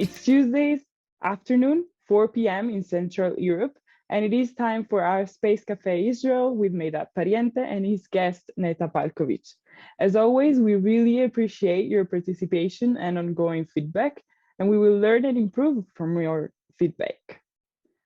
It's Tuesdays afternoon, 4 p.m. in Central Europe, and it is time for our Space Café Israel with Meidad Pariente and his guest, Neta Palkovitz. As always, we really appreciate your participation and ongoing feedback, and we will learn and improve from your feedback.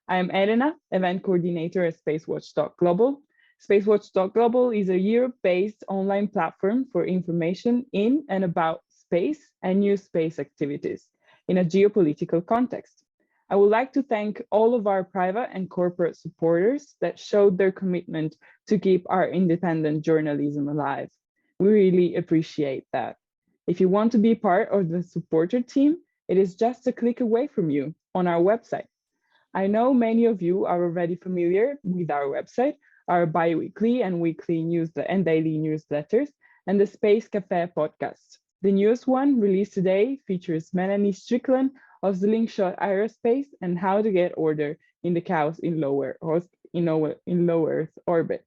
I am Elena, event coordinator at SpaceWatch.Global. SpaceWatch.Global is a Europe-based online platform for information in and about space and new space activities in a geopolitical context. I would like to thank all of our private and corporate supporters that showed their commitment to keep our independent journalism alive. We really appreciate that. If you want to be part of the supporter team, it is just a click away from you on our website. I know many of you are already familiar with our website, our bi-weekly and weekly and daily newsletters, and the Space Café podcast. The newest one, released today, features Melanie Strickland of Slingshot Aerospace and how to get order in the chaos in low Earth orbit.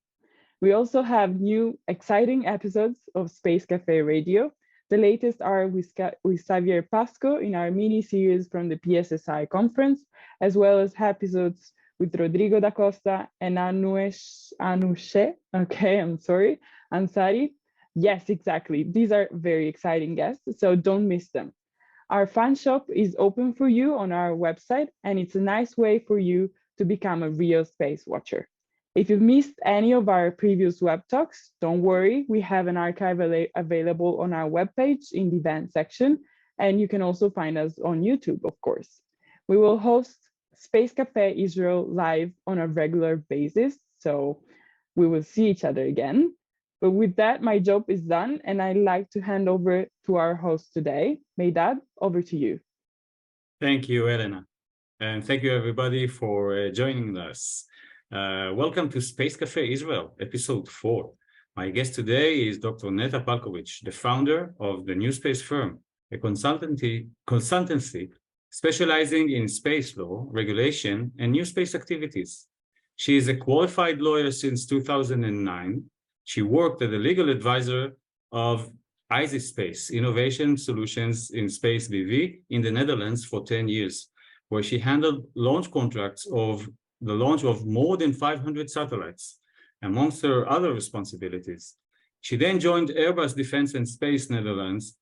We also have new exciting episodes of Space Café Radio. The latest are with Xavier Pasco in our mini-series from the PSSI conference, as well as episodes with Rodrigo da Costa and Anousheh, Ansari. Yes, exactly. These are very exciting guests, so don't miss them. Our fan shop is open for you on our website, and it's a nice way for you to become a real space watcher. If you've missed any of our previous web talks, don't worry, we have an archive available on our webpage in the event section, and you can also find us on YouTube, of course. We will host Space Café Israel live on a regular basis, so we will see each other again. But with that, my job is done, and I'd like to hand over to our host today. Meidad, over to you. Thank you, Elena. And thank you, everybody, for joining us. Welcome to Space Café Israel, episode 4. My guest today is Dr. Neta Palkovitz, the founder of the New Space Firm, a consultancy specializing in space law, regulation, and new space activities. She is a qualified lawyer since 2009. She worked as a legal advisor of Space Innovation Solutions in Space BV in the Netherlands for 10 years, where she handled launch contracts of the launch of more than 500 satellites, amongst her other responsibilities. She then joined Airbus Defence and Space Netherlands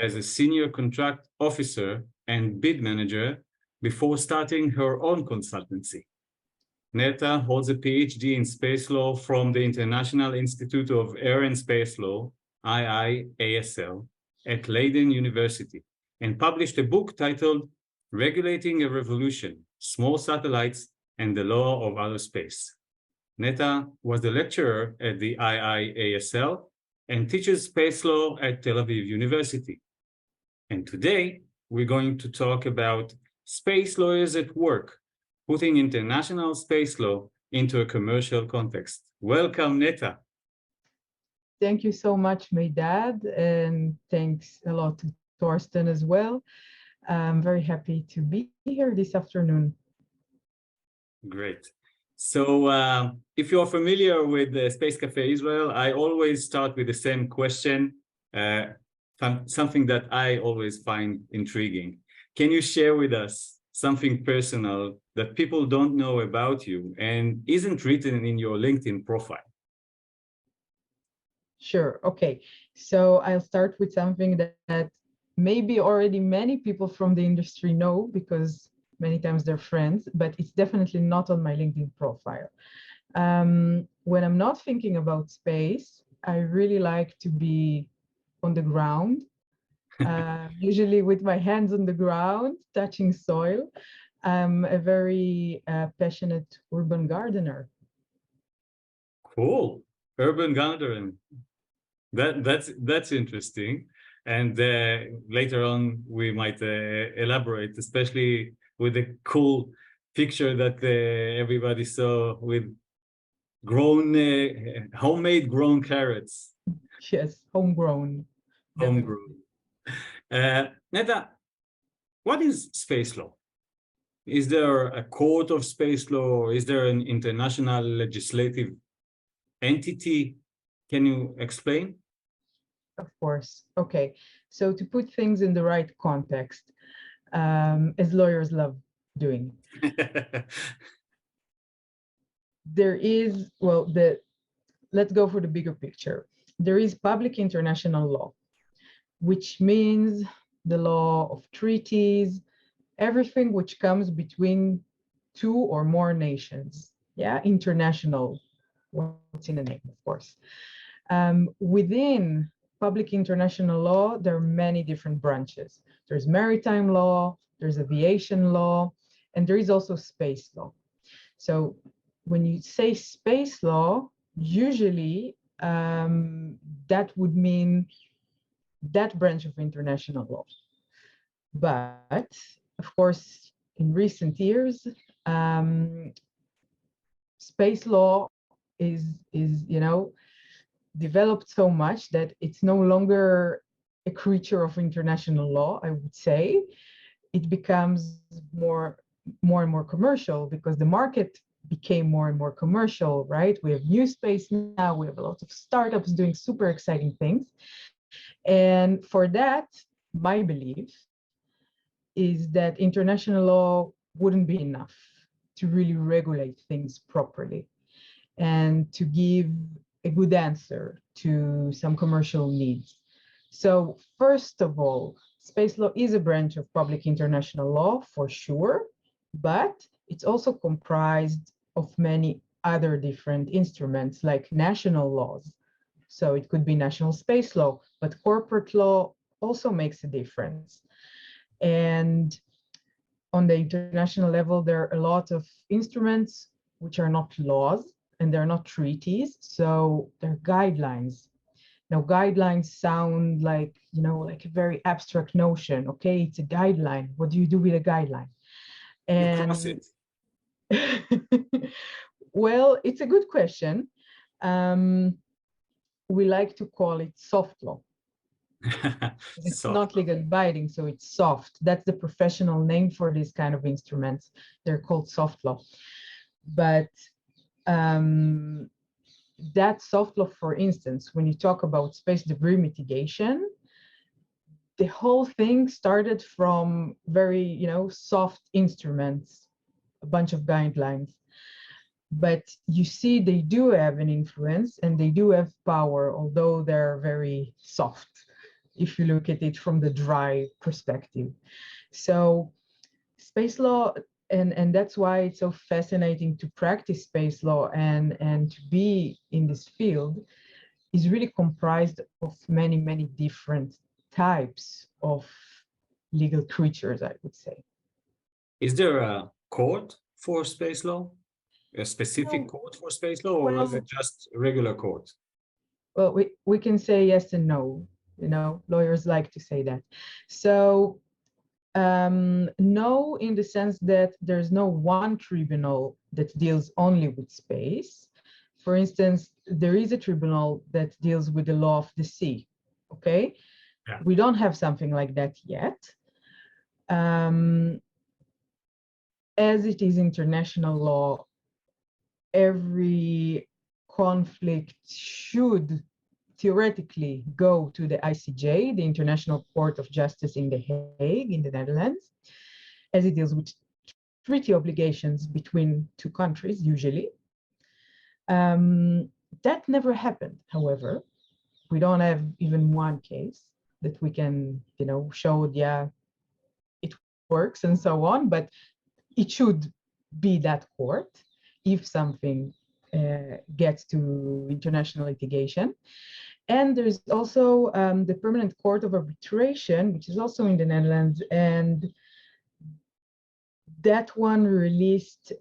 as a senior contract officer and bid manager before starting her own consultancy. Neta holds a PhD in space law from the International Institute of Air and Space Law, IIASL, at Leiden University, and published a book titled Regulating a Revolution, Small Satellites and the Law of Outer Space. Neta was the lecturer at the IIASL and teaches space law at Tel Aviv University. And today, we're going to talk about space lawyers at work, putting international space law into a commercial context. Welcome, Neta. Thank you so much, Meidad, and thanks a lot to Thorsten as well. I'm very happy to be here this afternoon. Great. So if you're familiar with the Space Café Israel, I always start with the same question, something that I always find intriguing. Can you share with us something personal that people don't know about you and isn't written in your LinkedIn profile? Sure. Okay. So I'll start with something that maybe already many people from the industry know because many times they're friends, but it's definitely not on my LinkedIn profile. When I'm not thinking about space, I really like to be on the ground, usually with my hands on the ground, touching soil. I'm a very passionate urban gardener. Cool. Urban gardener. That's interesting. And later on, we might elaborate, especially with the cool picture that everybody saw with homemade grown carrots. Yes, homegrown. Homegrown. Neta, what is space law? Is there a court of space law? Is there an international legislative entity? Can you explain? Of course. Okay. So to put things in the right context, as lawyers love doing. There is, well, let's go for the bigger picture. There is public international law, which means the law of treaties, everything which comes between two or more nations. Yeah, international, what's in the name, of course. Within public international law, there are many different branches. There's maritime law, there's aviation law, and there is also space law. So when you say space law, usually that would mean that branch of international law. But of course, in recent years, space law is developed so much that it's no longer a creature of international law, I would say. It becomes more and more commercial because the market became more and more commercial, right? We have new space now, we have a lot of startups doing super exciting things. And for that, my belief is that international law wouldn't be enough to really regulate things properly and to give a good answer to some commercial needs. So first of all, space law is a branch of public international law for sure, but it's also comprised of many other different instruments like national laws. So it could be national space law, but corporate law also makes a difference. And on the international level, there are a lot of instruments which are not laws and they're not treaties, so they're guidelines. Now, guidelines sound like, like a very abstract notion. Okay, it's a guideline. What do you do with a guideline? And you cross it. Well, it's a good question. We like to call it soft law. It's not legal binding, so it's soft. That's the professional name for these kind of instruments. They're called soft law. But that soft law, for instance, when you talk about space debris mitigation, the whole thing started from very, soft instruments, a bunch of guidelines. But you see, they do have an influence and they do have power, although they're very soft, if you look at it from the dry perspective. So space law, and that's why it's so fascinating to practice space law and to be in this field, is really comprised of many, many different types of legal creatures, I would say. Is there a court for space law? A specific court for space law, or is it just a regular court? Well, we can say yes and no. Lawyers like to say that. So no, in the sense that there's no one tribunal that deals only with space. For instance, there is a tribunal that deals with the law of the sea. Okay, yeah. We don't have something like that yet. As it is international law, every conflict should theoretically go to the ICJ, the International Court of Justice in The Hague, in the Netherlands, as it deals with treaty obligations between two countries, usually. That never happened, however. We don't have even one case that we can, show, yeah, it works and so on, but it should be that court if something gets to international litigation. And there's also the Permanent Court of Arbitration, which is also in the Netherlands, and that one released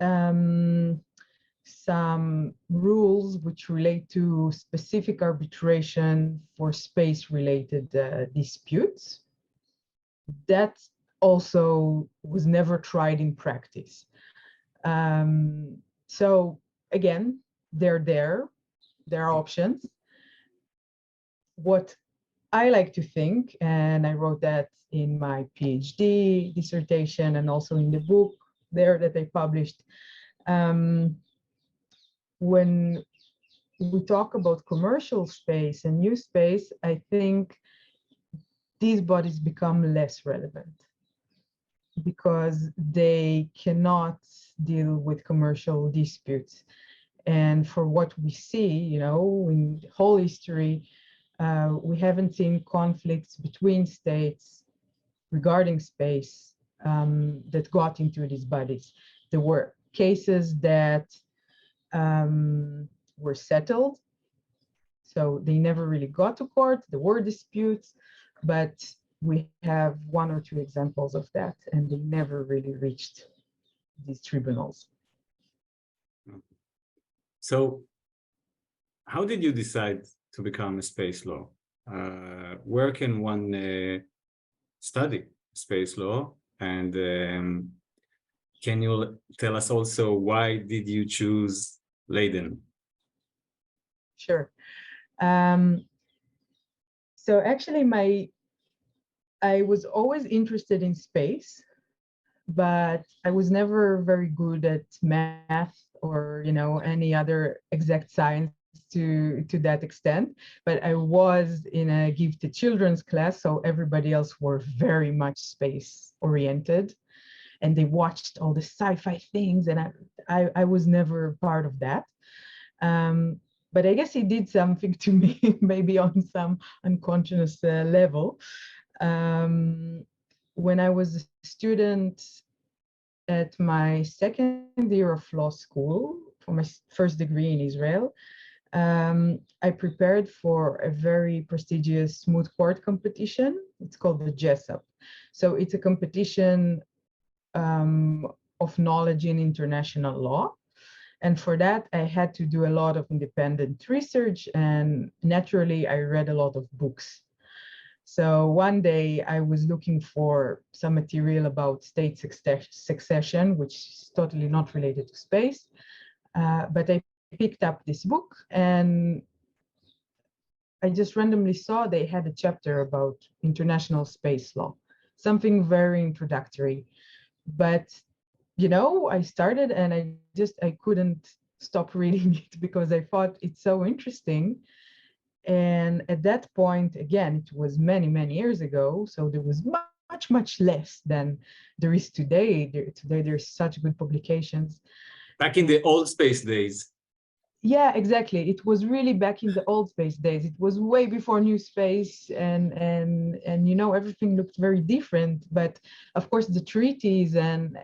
some rules which relate to specific arbitration for space-related disputes. That also was never tried in practice. So again, there are options. What I like to think, and I wrote that in my PhD dissertation and also in the book there that I published, when we talk about commercial space and new space, I think these bodies become less relevant. because they cannot deal with commercial disputes. And for what we see, you know, in the whole history, we haven't seen conflicts between states regarding space that got into these bodies. There were cases that were settled, so they never really got to court. There were disputes, but we have one or two examples of that, and they never really reached these tribunals. So how did you decide to become a space law? Where can one study space law? And can you tell us also why did you choose Leiden? Sure. So actually, I was always interested in space, but I was never very good at math or, you know, any other exact science to that extent. But I was in a gifted children's class, so everybody else were very much space oriented, and they watched all the sci-fi things, and I was never part of that. But I guess it did something to me, maybe on some unconscious level. When I was a student at my second year of law school for my first degree in Israel, I prepared for a very prestigious moot court competition. It's called the JESUP. So it's a competition of knowledge in international law. And for that, I had to do a lot of independent research, and naturally, I read a lot of books. So one day I was looking for some material about state succession, which is totally not related to space. But I picked up this book, and I just randomly saw they had a chapter about international space law, something very introductory. But you know, I started and I couldn't stop reading it because I thought it's so interesting. And at that point, again, it was many, many years ago, so there was much less than there is today. Today, there's such good publications. Back in the old space days. Yeah, exactly. It was really back in the old space days. It was way before new space, and you know, everything looked very different. But of course, the treaties and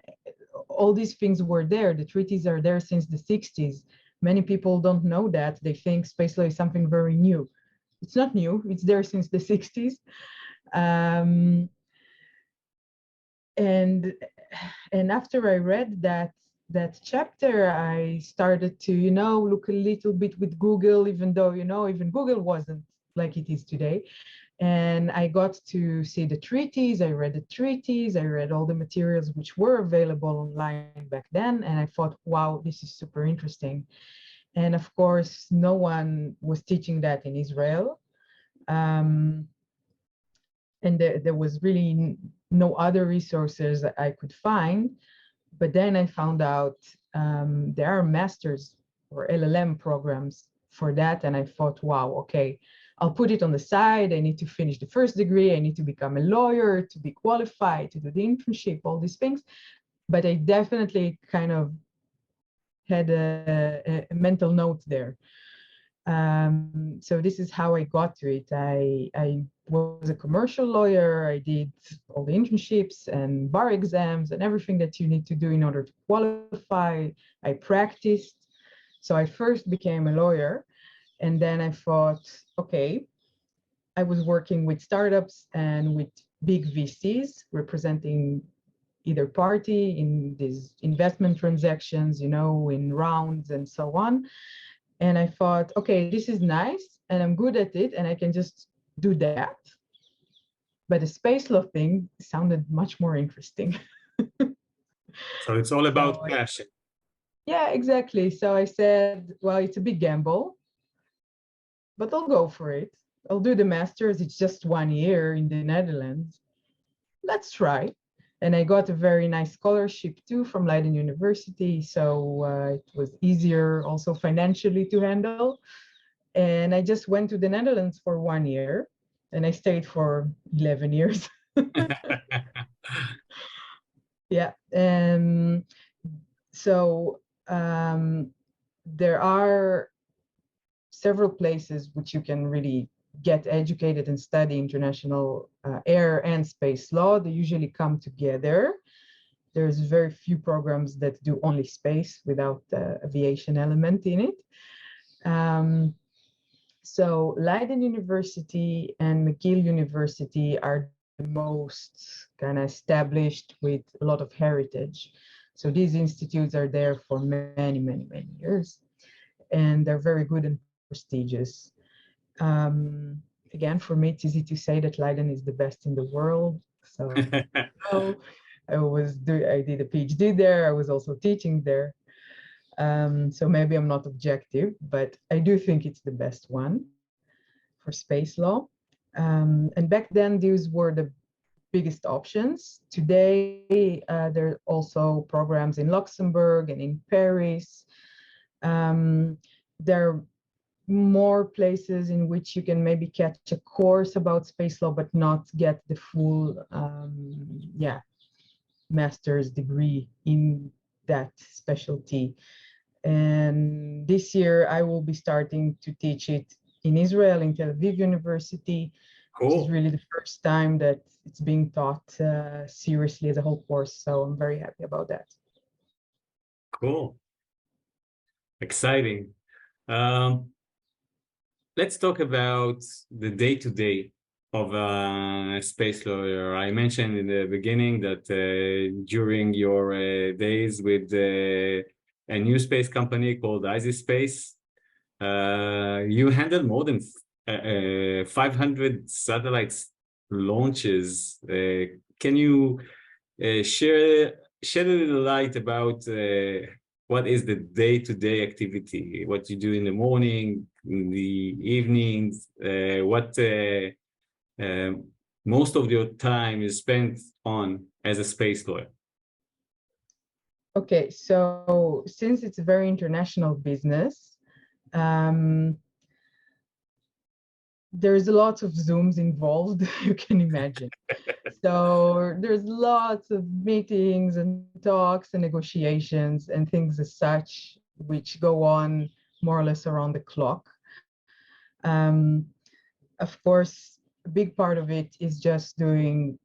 all these things were there. The treaties are there since the 60s. Many people don't know that. They think space law is something very new. It's not new. It's there since the 60s. And after I read that chapter, I started to, you know, look a little bit with Google, even though, you know, even Google wasn't like it is today. And I got to see the treaties. I read the treaties. I read all the materials which were available online back then. And I thought, wow, this is super interesting. And of course, no one was teaching that in Israel. And there was really no other resources that I could find. But then I found out there are masters or LLM programs for that. And I thought, wow, okay, I'll put it on the side. I need to finish the first degree. I need to become a lawyer to be qualified, to do the internship, all these things. But I definitely kind of had a mental note there. So this is how I got to it. I was a commercial lawyer. I did all the internships and bar exams and everything that you need to do in order to qualify. I practiced. So I first became a lawyer. And then I thought, okay, I was working with startups and with big VCs representing either party in these investment transactions, you know, in rounds and so on. And I thought, okay, this is nice and I'm good at it and I can just do that. But the space law thing sounded much more interesting. So it's all about passion. Yeah, exactly. So I said, well, it's a big gamble, but I'll go for it. I'll do the master's. It's just 1 year in the Netherlands. Let's try. And I got a very nice scholarship too from Leiden University. So it was easier also financially to handle. And I just went to the Netherlands for 1 year and I stayed for 11 years. Yeah. So there are several places which you can really get educated and study international air and space law. They usually come together. There's very few programs that do only space without the aviation element in it. So Leiden University and McGill University are the most kind of established with a lot of heritage. So these institutes are there for many, many, many years, and they're very good and prestigious. Again, for me, it's easy to say that Leiden is the best in the world. So oh, I did a PhD there. I was also teaching there. So maybe I'm not objective, but I do think it's the best one for space law. And back then, these were the biggest options. Today, there are also programs in Luxembourg and in Paris. There are more places in which you can maybe catch a course about space law, but not get the full, master's degree in that specialty. And this year, I will be starting to teach it in Israel, in Tel Aviv University, which is really the first time that it's being taught seriously as a whole course. So I'm very happy about that. Cool. Exciting. Let's talk about the day-to-day of a space lawyer. I mentioned in the beginning that during your days with a new space company called Space, you handled more than 500 satellites launches. Can you shed a little light about what is the day-to-day activity, what you do in the morning, in the evenings, what most of your time is spent on as a space lawyer? Okay, so since it's a very international business, there's lots of Zooms involved, you can imagine. So there's lots of meetings and talks and negotiations and things as such, which go on more or less around the clock. Of course, a big part of it is just doing,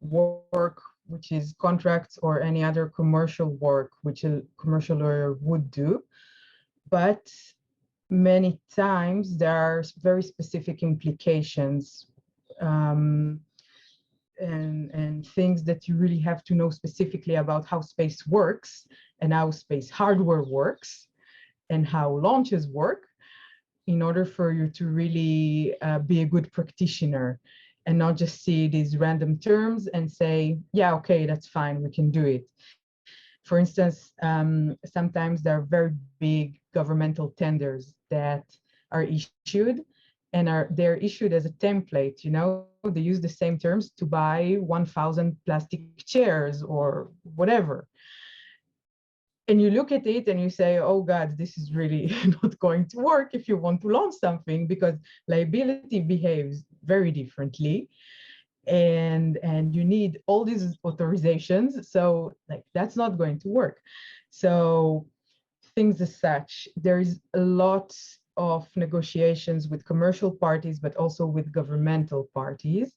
work, which is contracts or any other commercial work, which a commercial lawyer would do. But many times there are very specific implications and things that you really have to know specifically about how space works and how space hardware works and how launches work in order for you to really be a good practitioner and not just see these random terms and say, yeah, okay, that's fine, we can do it. For instance, sometimes there are very big governmental tenders that are issued and they're issued as a template, they use the same terms to buy 1,000 plastic chairs or whatever. And you look at it and you say, oh God, this is really not going to work if you want to launch something, because liability behaves very differently. And you need all these authorizations. So that's not going to work. So things as such, there is a lot of negotiations with commercial parties, but also with governmental parties.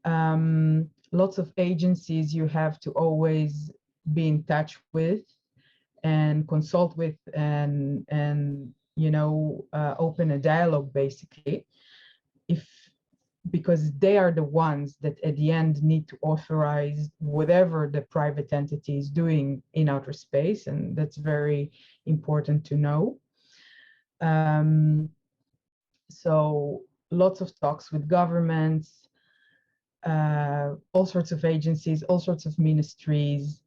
Lots of agencies you have to always be in touch with and consult with and open a dialogue basically, because they are the ones that at the end need to authorize whatever the private entity is doing in outer space, and that's very important to know. So lots of talks with governments, all sorts of agencies, all sorts of ministries,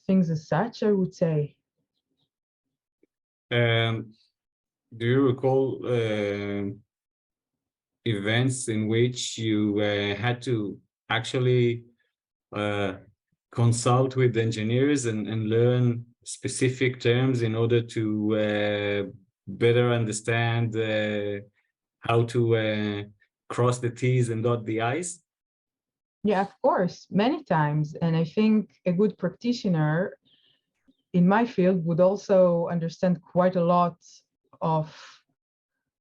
things as such, I would say. Do you recall events in which you had to actually consult with engineers and learn specific terms in order to better understand how to cross the T's and dot the I's? Yeah, of course, many times. And I think a good practitioner in my field would also understand quite a lot of,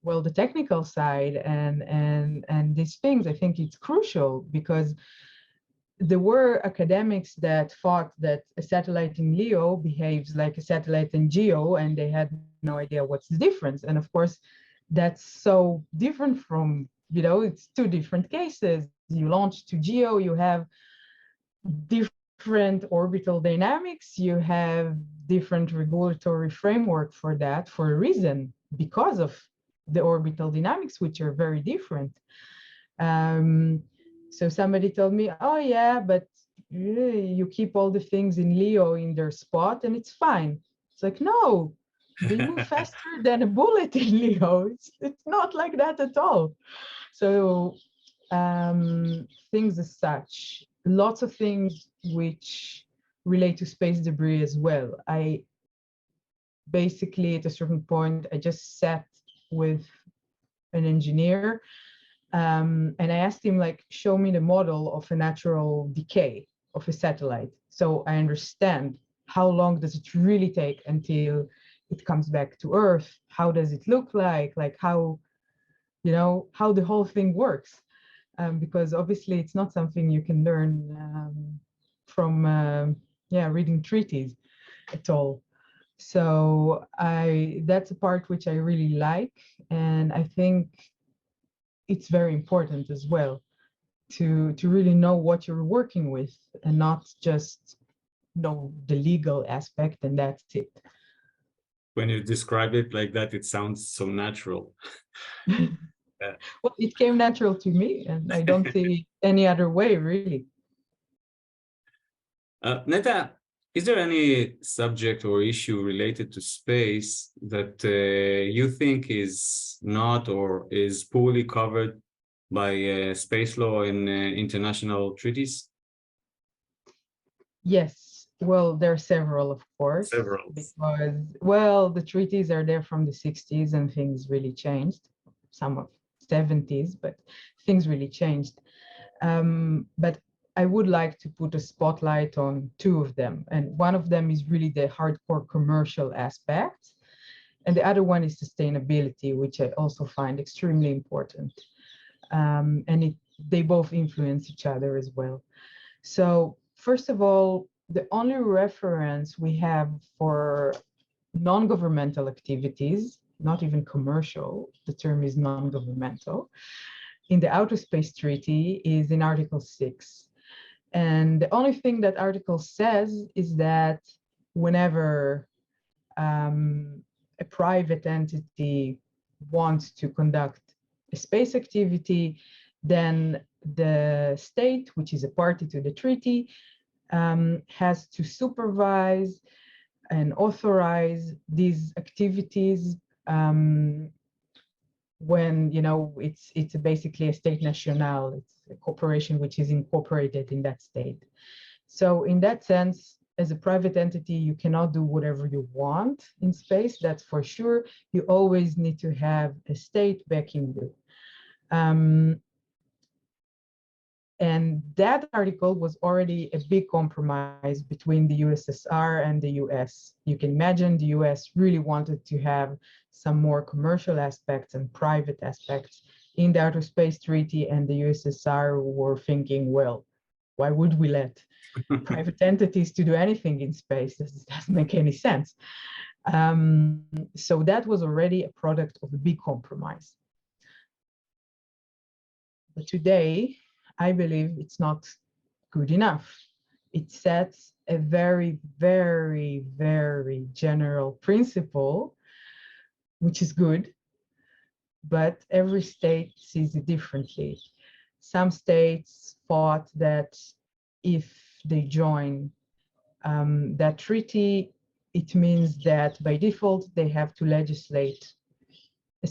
well, the technical side and these things. I think it's crucial because there were academics that thought that a satellite in LEO behaves like a satellite in GEO, and they had no idea what's the difference. And of course, that's so different from, it's two different cases. You launch to GEO, you have different orbital dynamics, you have different regulatory framework for that for a reason, because of the orbital dynamics, which are very different. So somebody told me, oh yeah, but you keep all the things in LEO in their spot and it's fine. It's like, no, they move faster than a bullet in LEO. It's not like that at all. So things as such, lots of things which relate to space debris as well. I basically, at a certain point, I just sat with an engineer and I asked him, like, show me the model of a natural decay of a satellite, so I understand how long does it really take until it comes back to Earth? How does it look like how, how the whole thing works? Because obviously it's not something you can learn from reading treaties at all. So that's a part which I really like, and I think it's very important as well to really know what you're working with and not just know the legal aspect and that's it. When you describe it like that, it sounds so natural. Well, it came natural to me, and I don't see any other way, really. Neta, is there any subject or issue related to space that you think is not or is poorly covered by space law and international treaties? Yes, well, there are several, of course. Several. Because, well, the treaties are there from the 60s and things really changed. Some of 70s, but things really changed. But I would like to put a spotlight on two of them. And one of them is really the hardcore commercial aspect. And the other one is sustainability, which I also find extremely important. And they both influence each other as well. So first of all, the only reference we have for non-governmental activities, not even commercial, the term is non-governmental, in the Outer Space Treaty is in Article 6. And the only thing that Article says is that whenever a private entity wants to conduct a space activity, then the state, which is a party to the treaty, has to supervise and authorize these activities when, it's basically a state national, it's a corporation which is incorporated in that state. So in that sense, as a private entity, you cannot do whatever you want in space, that's for sure. You always need to have a state backing you. And that article was already a big compromise between the USSR and the US. You can imagine the US really wanted to have some more commercial aspects and private aspects in the Outer Space Treaty, and the USSR were thinking, well, why would we let private entities to do anything in space? This doesn't make any sense. So that was already a product of a big compromise. But today, I believe it's not good enough. It sets a very, very, very general principle, which is good, but every state sees it differently. Some states thought that if they join that treaty, it means that by default, they have to legislate a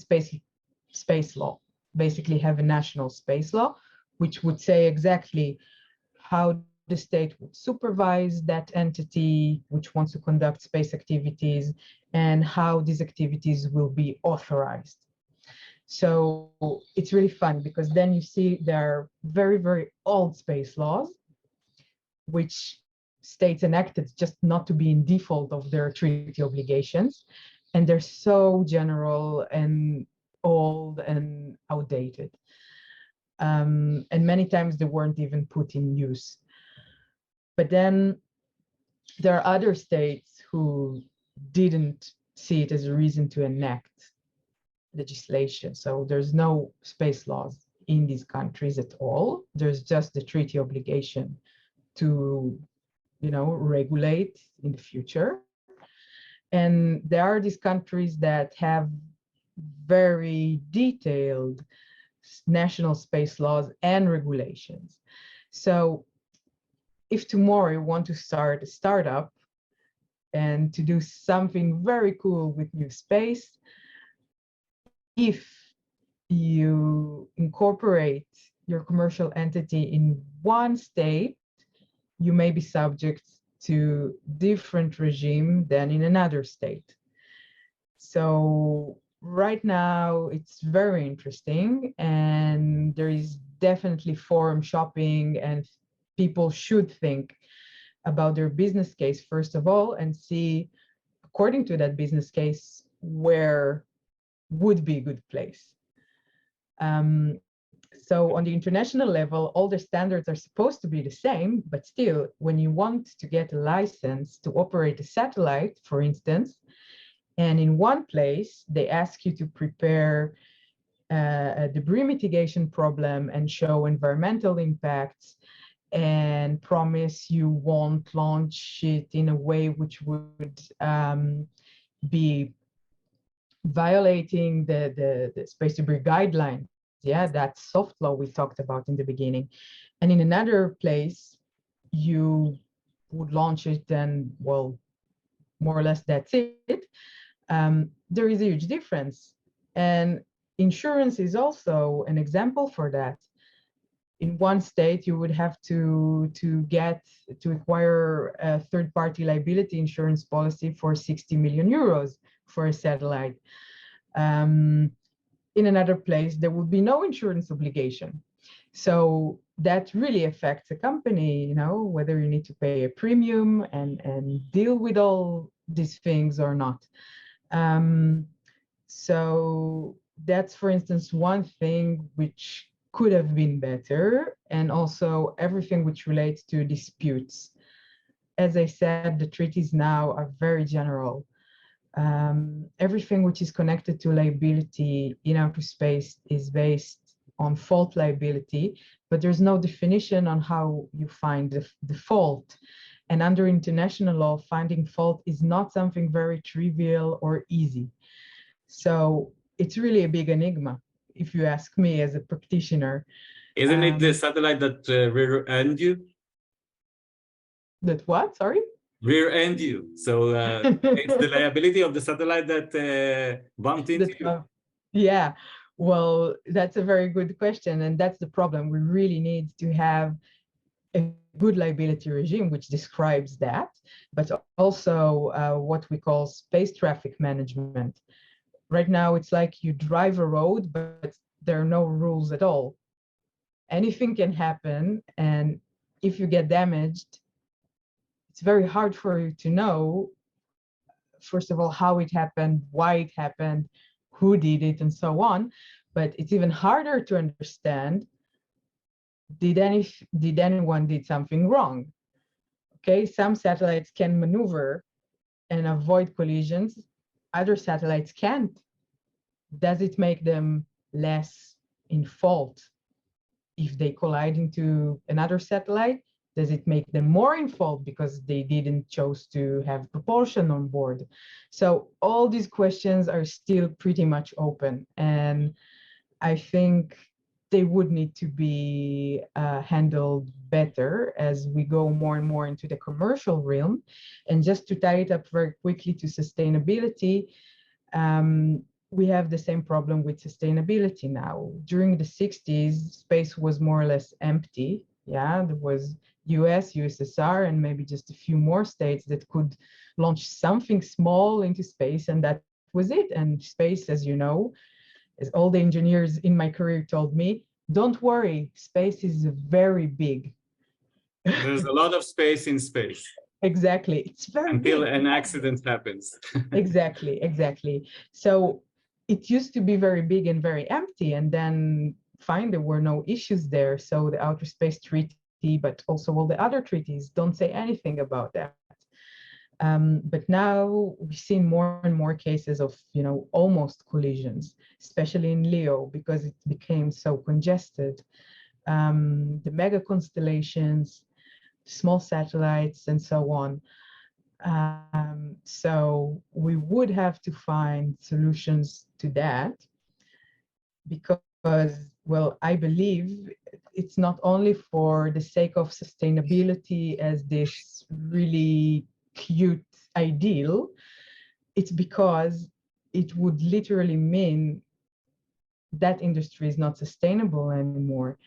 space law, basically have a national space law, which would say exactly how the state would supervise that entity which wants to conduct space activities and how these activities will be authorized. So it's really fun because then you see there are very, very old space laws, which states enacted just not to be in default of their treaty obligations. And they're so general and old and outdated. And many times they weren't even put in use. But then there are other states who didn't see it as a reason to enact legislation. So there's no space laws in these countries at all. There's just the treaty obligation to, regulate in the future. And there are these countries that have very detailed national space laws and regulations. So if tomorrow you want to start a startup and to do something very cool with new space, if you incorporate your commercial entity in one state, you may be subject to different regime than in another state. So right now it's very interesting, and there is definitely forum shopping, and people should think about their business case first of all and see, according to that business case, where would be a good place. So on the international level, all the standards are supposed to be the same, but still, when you want to get a license to operate a satellite, for instance, and in one place, they ask you to prepare a debris mitigation problem and show environmental impacts and promise you won't launch it in a way which would be violating the space debris guidelines. Yeah, that soft law we talked about in the beginning. And in another place, you would launch it and, well, more or less that's it. There is a huge difference. And insurance is also an example for that. In one state, you would have to acquire a third-party liability insurance policy for 60 million euros for a satellite. In another place, there would be no insurance obligation. So that really affects a company, whether you need to pay a premium and deal with all these things or not. So that's, for instance, one thing which could have been better, and also everything which relates to disputes. As I said, the treaties now are very general. Everything which is connected to liability in outer space is based on fault liability, but there's no definition on how you find the fault. And under international law, finding fault is not something very trivial or easy. So it's really a big enigma, if you ask me as a practitioner. Isn't it the satellite that rear-end you? That what? Sorry? Rear-end you. So it's the liability of the satellite that bumped into you. Yeah. Well, that's a very good question. And that's the problem. We really need to have a good liability regime, which describes that, but also what we call space traffic management. Right now, it's like you drive a road, but there are no rules at all. Anything can happen. And if you get damaged, it's very hard for you to know, first of all, how it happened, why it happened, who did it, and so on. But it's even harder to understand, did anyone did something wrong? Okay, some satellites can maneuver and avoid collisions. Other satellites can't. Does it make them less in fault if they collide into another satellite? Does it make them more in fault because they didn't choose to have propulsion on board? So all these questions are still pretty much open, and I think they would need to be handled better as we go more and more into the commercial realm. And just to tie it up very quickly to sustainability, we have the same problem with sustainability now. During the 60s, space was more or less empty. Yeah, there was US, USSR, and maybe just a few more states that could launch something small into space, and that was it. And space, as you know, as all the engineers in my career told me, don't worry, space is very big. There's a lot of space in space. Exactly. It's very until big. an accident happens. Exactly, exactly. So it used to be very big and very empty, and then fine, there were no issues there. So the Outer Space Treaty, but also all the other treaties don't say anything about that. But now we've seen more and more cases of, almost collisions, especially in LEO, because it became so congested. The mega constellations, small satellites, and so on. So we would have to find solutions to that because, well, I believe it's not only for the sake of sustainability as this really cute ideal, it's because it would literally mean that industry is not sustainable anymore.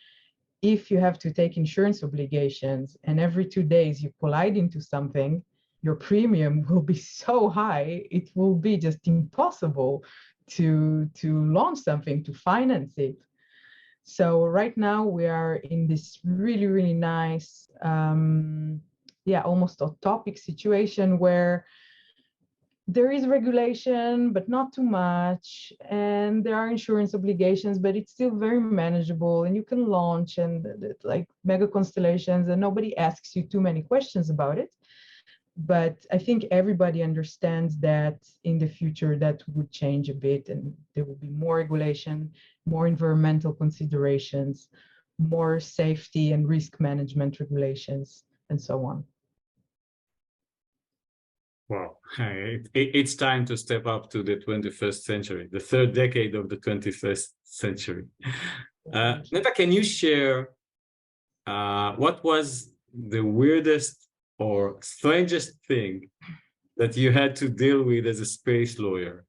If you have to take insurance obligations and every 2 days you collide into something, your premium will be so high, it will be just impossible to launch something, to finance it. So right now we are in this really, really nice, almost utopic situation where there is regulation, but not too much. And there are insurance obligations, but it's still very manageable. And you can launch and like mega constellations, and nobody asks you too many questions about it. But I think everybody understands that in the future that would change a bit, and there will be more regulation, more environmental considerations, more safety and risk management regulations, and so on. Wow, it's time to step up to the 21st century, the third decade of the 21st century. Neta, can you share what was the weirdest or strangest thing that you had to deal with as a space lawyer?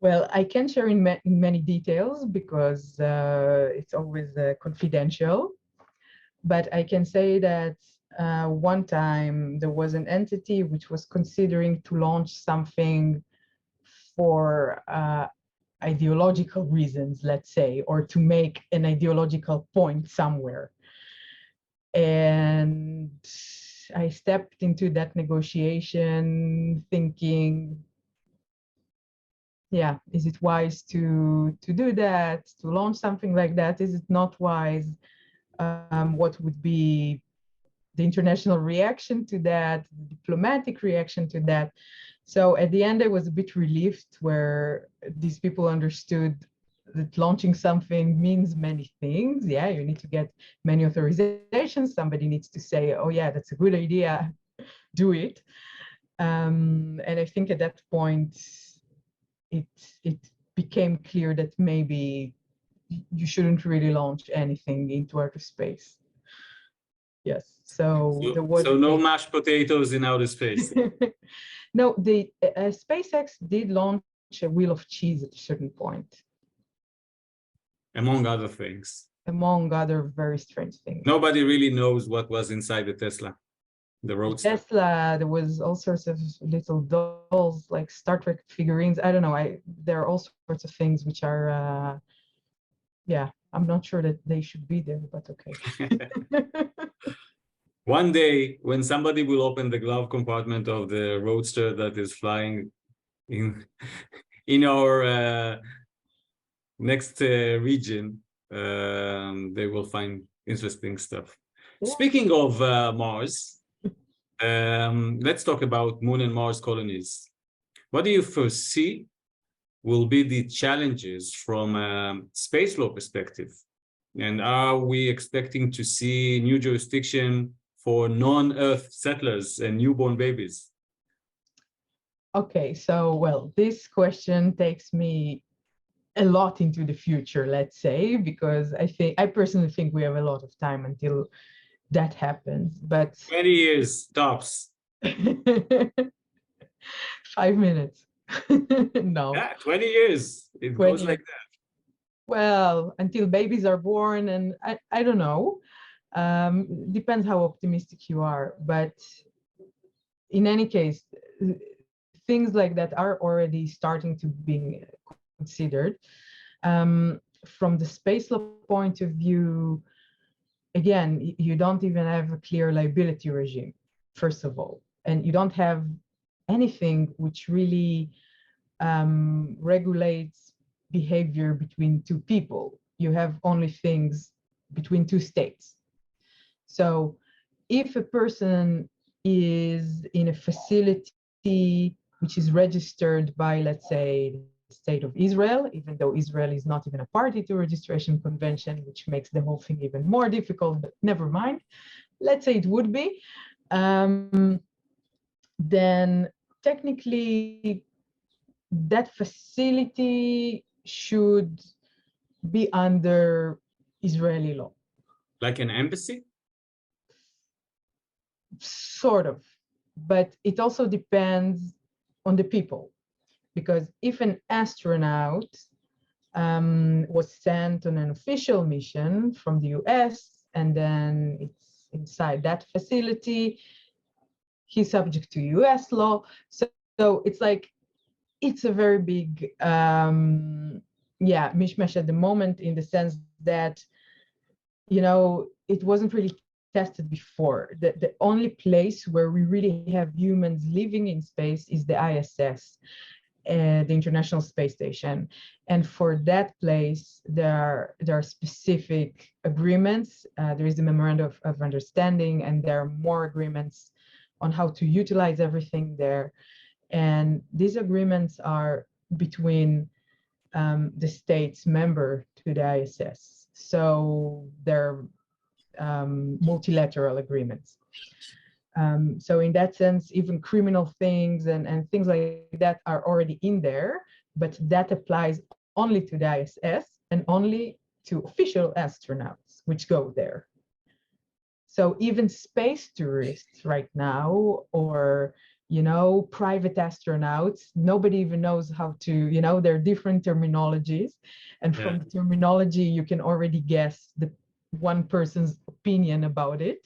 Well, I can't share in many details because it's always confidential, but I can say that one time there was an entity which was considering to launch something for ideological reasons, let's say, or to make an ideological point somewhere. And I stepped into that negotiation thinking, yeah, is it wise to do that, to launch something like that? Is it not wise? What would be the international reaction to that, the diplomatic reaction to that? So at the end, I was a bit relieved where these people understood that launching something means many things. Yeah, you need to get many authorizations. Somebody needs to say, oh yeah, that's a good idea, do it. And I think at that point, it became clear that maybe you shouldn't really launch anything into outer space. Yes, so there was no mashed potatoes in outer space. No, the SpaceX did launch a wheel of cheese at a certain point. Among other things. Among other very strange things. Nobody really knows what was inside the Tesla, the Roadster. Tesla, there was all sorts of little dolls, like Star Trek figurines. I don't know. There are all sorts of things which are, I'm not sure that they should be there, but okay. One day, when somebody will open the glove compartment of the Roadster that is flying in our next region, they will find interesting stuff. Yeah. Speaking of Mars, let's talk about Moon and Mars colonies. What do you foresee will be the challenges from a space law perspective? And are we expecting to see new jurisdiction for non-Earth settlers and newborn babies? Okay, so, well, this question takes me a lot into the future, let's say, because I personally think we have a lot of time until that happens, but 20 years tops. 5 minutes. No. Yeah, 20 years. It goes like that. Well, until babies are born, and I don't know. Depends how optimistic you are, but in any case, things like that are already starting to being considered. From the space law point of view, again, you don't even have a clear liability regime, first of all, and you don't have anything which really regulates behavior between two people. You have only things between two states. So if a person is in a facility which is registered by, let's say, the state of Israel, even though Israel is not even a party to registration convention, which makes the whole thing even more difficult, but never mind. Let's say it would be. Then technically that facility should be under Israeli law. Like an embassy? Sort of, but it also depends on the people. Because if an astronaut was sent on an official mission from the US, and then it's inside that facility, he's subject to US law. So it's like, it's a very big, mishmash at the moment, in the sense that, it wasn't really tested before. The only place where we really have humans living in space is the ISS, the International Space Station. And for that place, there are specific agreements. There is a memorandum of understanding, and there are more agreements on how to utilize everything there. And these agreements are between the states member to the ISS. So they're multilateral agreements. So in that sense, even criminal things and things like that are already in there, but that applies only to the ISS and only to official astronauts which go there. So even space tourists right now, or private astronauts, nobody even knows how to, there are different terminologies, and from the terminology you can already guess the one person's opinion about it.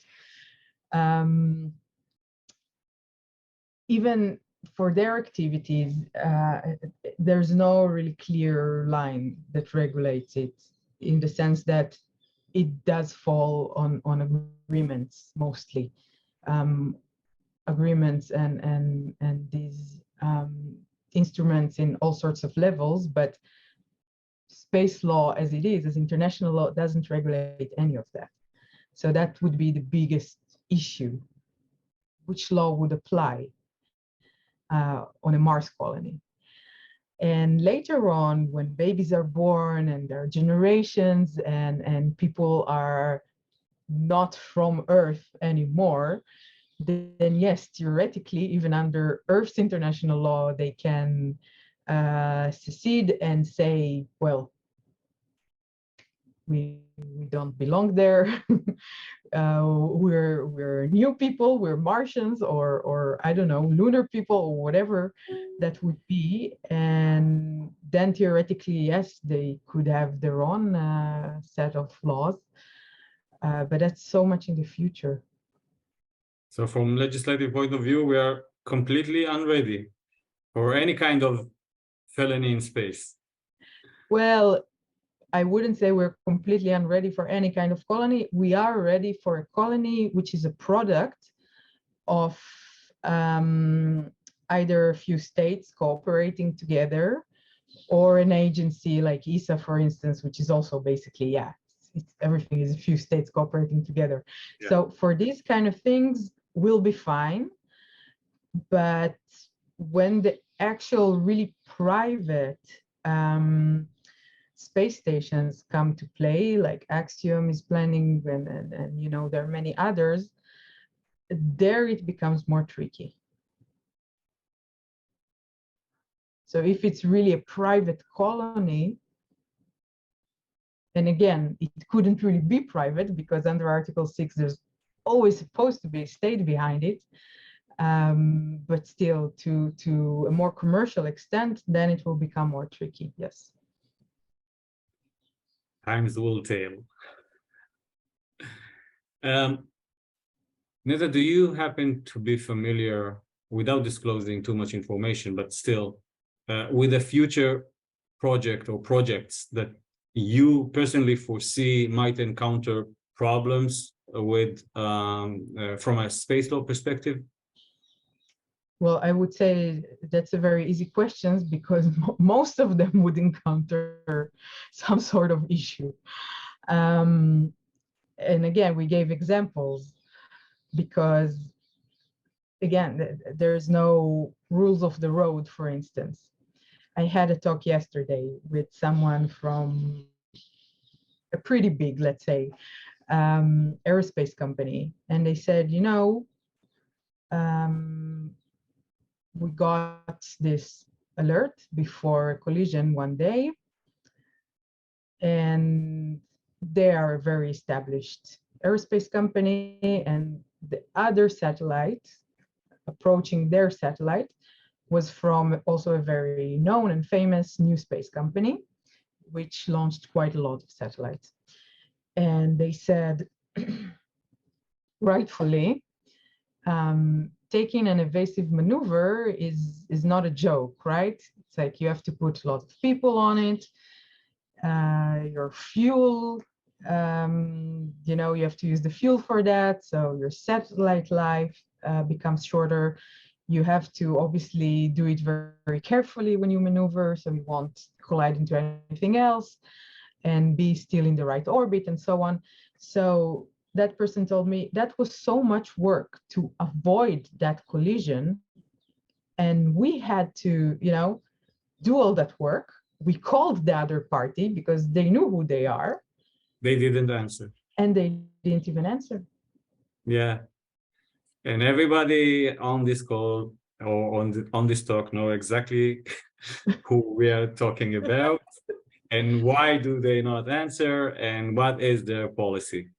Even for their activities, there's no really clear line that regulates it, in the sense that it does fall on agreements mostly. Agreements and these instruments in all sorts of levels, but space law as it is, as international law, doesn't regulate any of that. So that would be the biggest issue. Which law would apply on a Mars colony? And later on, when babies are born and there are generations and people are not from Earth anymore, then yes, theoretically, even under Earth's international law, they can secede and say, well, we don't belong there. We're new people, we're Martians, or I don't know, lunar people, or whatever that would be. And then theoretically, yes, they could have their own set of laws, but that's so much in the future. So from legislative point of view, we are completely unready for any kind of felony in space. Well, I wouldn't say we're completely unready for any kind of colony. We are ready for a colony which is a product of either a few states cooperating together, or an agency like ESA, for instance, which is also basically, everything is a few states cooperating together. Yeah. So for these kind of things, we'll be fine. But when the actual really private space stations come to play, like Axiom is planning, and there are many others, there it becomes more tricky. So if it's really a private colony, and again, it couldn't really be private, because under Article 6, there's always supposed to be a state behind it. But still, to a more commercial extent, then it will become more tricky, yes. Times will tell. Neta, do you happen to be familiar, without disclosing too much information, but still, with the future project or projects that you personally foresee might encounter problems with from a space law perspective? Well, I would say that's a very easy question because most of them would encounter some sort of issue. And again, we gave examples because, again, there's no rules of the road, for instance. I had a talk yesterday with someone from a pretty big, let's say, aerospace company, and they said, you know, we got this alert before a collision one day, and they are a very established aerospace company, and the other satellite approaching their satellite was from also a very known and famous new space company, which launched quite a lot of satellites. And they said, rightfully, taking an evasive maneuver is not a joke, right? It's like you have to put a lot of people on it. Your fuel, you know, you have to use the fuel for that. So your satellite life becomes shorter. You have to obviously do it very, very carefully when you maneuver, so you won't collide into anything else and be still in the right orbit and so on. So that person told me that was so much work to avoid that collision. And we had to, you know, do all that work. We called the other party because they knew who they are. They didn't answer. And they didn't even answer. Yeah. And everybody on this call or on this talk know exactly who we are talking about and why do they not answer and what is their policy.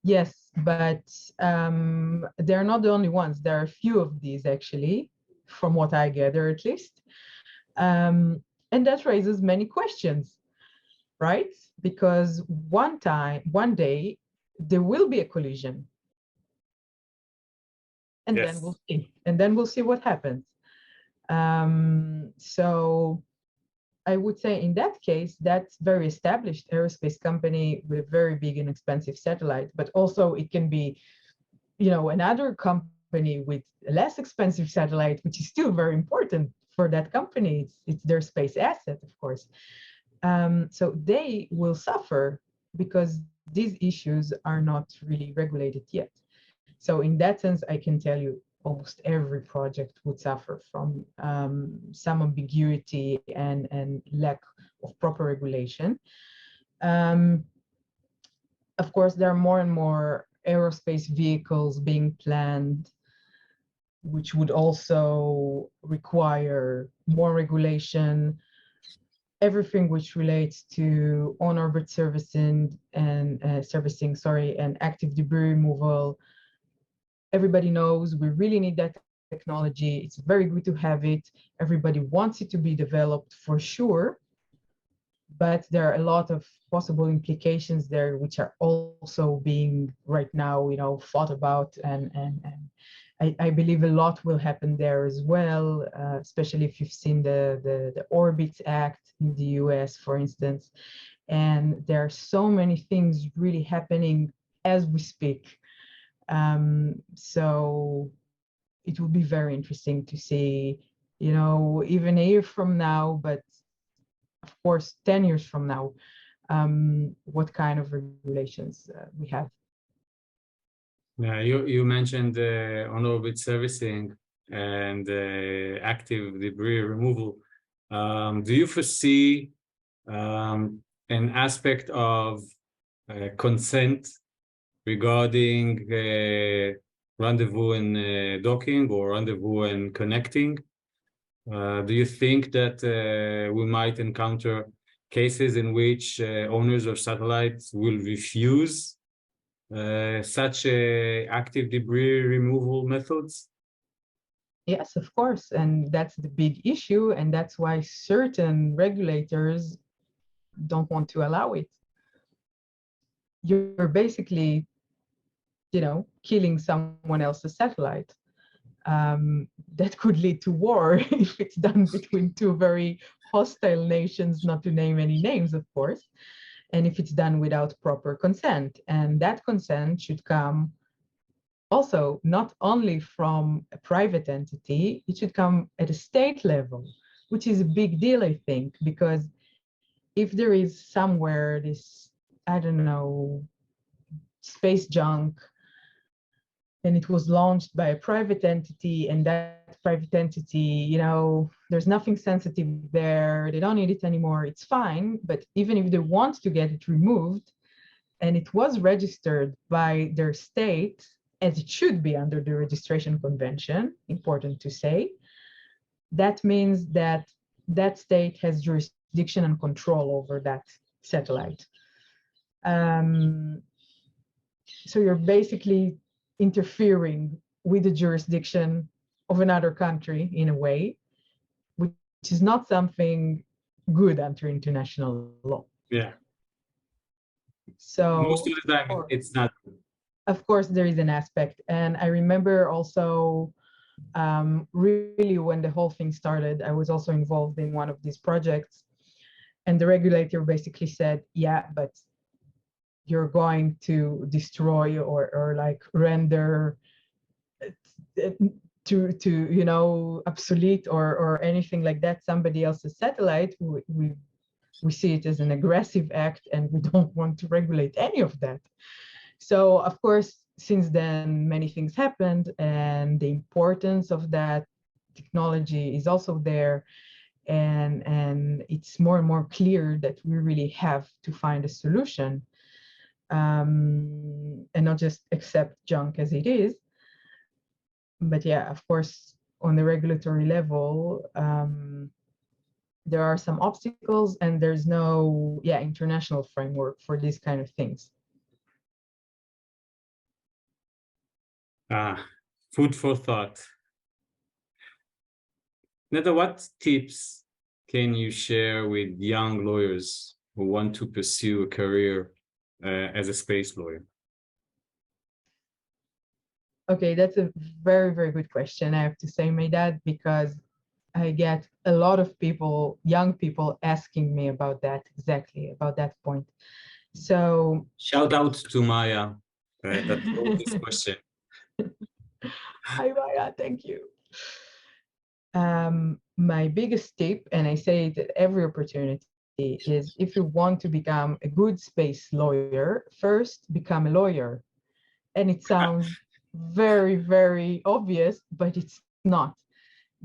Yes, but they're not the only ones. There are a few of these actually, from what I gather at least. And that raises many questions, right? Because one day, there will be a collision. And Yes. then we'll see. And then we'll see what happens. So I would say in that case, that's very established aerospace company with a very big and expensive satellite, but also it can be, you know, another company with a less expensive satellite, which is still very important for that company. It's their space asset, of course. So they will suffer because these issues are not really regulated yet. So in that sense, I can tell you almost every project would suffer from some ambiguity and lack of proper regulation. Of course, there are more and more aerospace vehicles being planned, which would also require more regulation. Everything which relates to on-orbit servicing and active debris removal. Everybody knows we really need that technology. It's very good to have it. Everybody wants it to be developed for sure, but there are a lot of possible implications there, which are also being right now, you know, thought about, and I believe a lot will happen there as well, especially if you've seen the Orbits Act in the US, for instance. And there are so many things really happening as we speak. So it will be very interesting to see, you know, even a year from now, but of course, 10 years from now, what kind of regulations we have. Yeah, you mentioned on-orbit servicing and active debris removal. Do you foresee an aspect of consent regarding rendezvous and docking or rendezvous and connecting? Do you think that we might encounter cases in which owners of satellites will refuse such active debris removal methods? Yes, of course. And that's the big issue. And that's why certain regulators don't want to allow it. You're basically, you know, killing someone else's satellite. that could lead to war if it's done between two very hostile nations, not to name any names, of course, and if it's done without proper consent. And that consent should come also not only from a private entity, it should come at a state level, which is a big deal, I think, because if there is somewhere this, I don't know, space junk, and it was launched by a private entity, and that private entity, there's nothing sensitive there, they don't need it anymore, it's fine. But even if they want to get it removed, and it was registered by their state, as it should be under the registration convention, important to say, that means that that state has jurisdiction and control over that satellite. So you're basically interfering with the jurisdiction of another country in a way, which is not something good under international law. Yeah. So Most of the time, it's not. Of course, there is an aspect. And I remember also, really when the whole thing started, I was also involved in one of these projects. And the regulator basically said, yeah, but you're going to destroy or like render to obsolete or anything like that somebody else's satellite. We see it as an aggressive act, and we don't want to regulate any of that. So of course, since then, many things happened, and the importance of that technology is also there. And it's more and more clear that we really have to find a solution, and not just accept junk as it is. But yeah, of course, on the regulatory level, there are some obstacles, and there's no international framework for these kind of things. Food for thought. Neta, what tips can you share with young lawyers who want to pursue a career as a space lawyer? Okay, that's a very, very good question, I have to say, Meidad, because I get a lot of people, young people, asking me about that, exactly, about that point. So shout out to Maya that wrote this question. Hi, Maya, thank you. My biggest tip, and I say it at every opportunity, is if you want to become a good space lawyer, first become a lawyer. And it sounds very, very obvious, but it's not,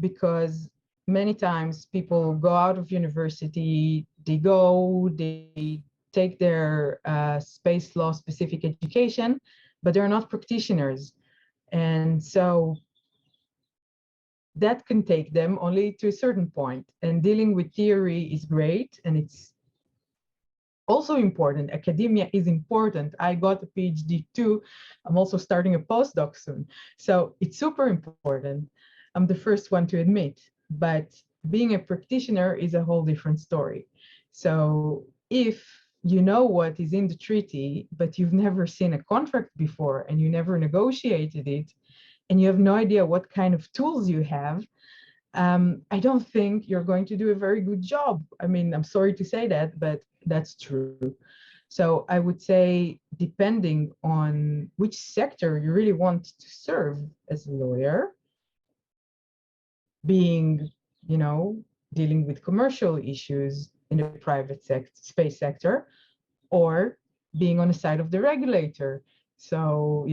because many times people go out of university, they take their space law specific education, but they're not practitioners. And so that can take them only to a certain point. And dealing with theory is great, and it's also important. Academia is important. I got a PhD too. I'm also starting a postdoc soon. So it's super important. I'm the first one to admit, but being a practitioner is a whole different story. So if you know what is in the treaty, but you've never seen a contract before and you never negotiated it, and you have no idea what kind of tools you have, I don't think you're going to do a very good job. I mean, I'm sorry to say that, but that's true. So I would say, depending on which sector you really want to serve as a lawyer, being, dealing with commercial issues in the private space sector, or being on the side of the regulator. So,